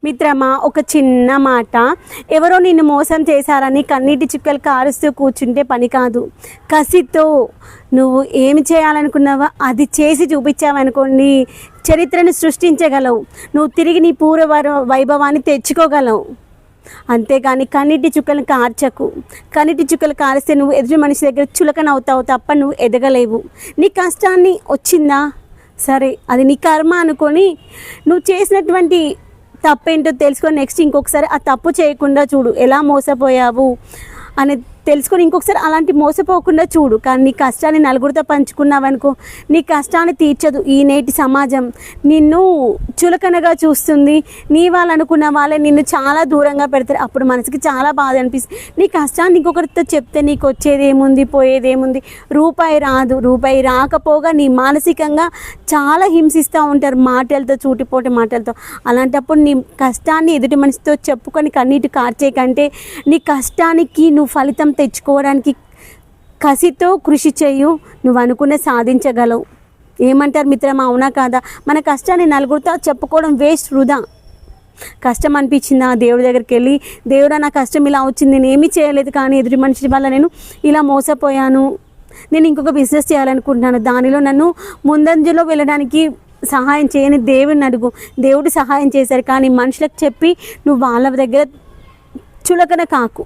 మిత్రమా, ఒక చిన్న మాట. ఎవరో నిన్ను మోసం చేశారని కన్నీటి చుక్కలు కారుస్తూ కూర్చుంటే పని కాదు. కసితో నువ్వు ఏమి చేయాలనుకున్నావో అది చేసి చూపించావనుకోండి, చరిత్రను సృష్టించగలవు. నువ్వు తిరిగి నీ పూర్వ వైభవాన్ని తెచ్చుకోగలవు. అంతేగాని కన్నీటి చుక్కలను కార్చకు. కన్నీటి చుక్కలు కారిస్తే నువ్వు ఎదుటి మనిషి దగ్గర చులకనవుతావు తప్ప నువ్వు ఎదగలేవు. నీ కష్టాన్ని వచ్చిందా సరే, అది నీ కర్మ అనుకొని నువ్వు చేసినటువంటి తప్పేంటో తెలుసుకొని నెక్స్ట్ ఇంకొకసారి ఆ తప్పు చేయకుండా చూడు. ఎలా మోసపోయావు అని తెలుసుకొని ఇంకొకసారి అలాంటి మోసపోకుండా చూడు. కానీ నీ కష్టాన్ని నలుగురితో పంచుకున్నావనుకో, నీ కష్టాన్ని తీర్చదు ఈ నేటి సమాజం. నిన్ను చులకనగా చూస్తుంది. నీ వాళ్ళు అనుకున్న వాళ్ళే నిన్ను చాలా దూరంగా పెడతారు. అప్పుడు మనసుకి చాలా బాధ అనిపిస్తుంది. నీ కష్టాన్ని ఇంకొకరితో చెప్తే నీకు వచ్చేదేముంది, పోయేదేముంది? రూపాయి రాదు. రూపాయి రాకపోగా నీ మానసికంగా చాలా హింసిస్తూ ఉంటారు మాటలతో, చూటిపోటి మాటలతో. అలాంటప్పుడు నీ కష్టాన్ని ఎదుటి మనిషితో చెప్పుకొని కన్నీటి కార్చే కంటే నీ కష్టానికి నువ్వు ఫలితం తెచ్చుకోవడానికి కసితో కృషి చేయు. నువ్వు అనుకున్న సాధించగలవు. ఏమంటారు మిత్రమా, అవునా కాదా? మన కష్టాన్ని నలుగురితో చెప్పుకోవడం వేస్ట్, వృధా. కష్టం అనిపించిందా దేవుడి దగ్గరికి వెళ్ళి, దేవుడా నా కష్టం ఇలా వచ్చింది, నేను ఏమీ చేయలేదు, కానీ ఎదుటి మనిషి వల్ల నేను ఇలా మోసపోయాను, నేను ఇంకొక బిజినెస్ చేయాలనుకుంటున్నాను, దానిలో నన్ను ముందంజలో వెళ్ళడానికి సహాయం చేయని దేవుడిని అడుగు. దేవుడు సహాయం చేశారు. కానీ మనుషులకు చెప్పి నువ్వు వాళ్ళ దగ్గర చులకన కాకు.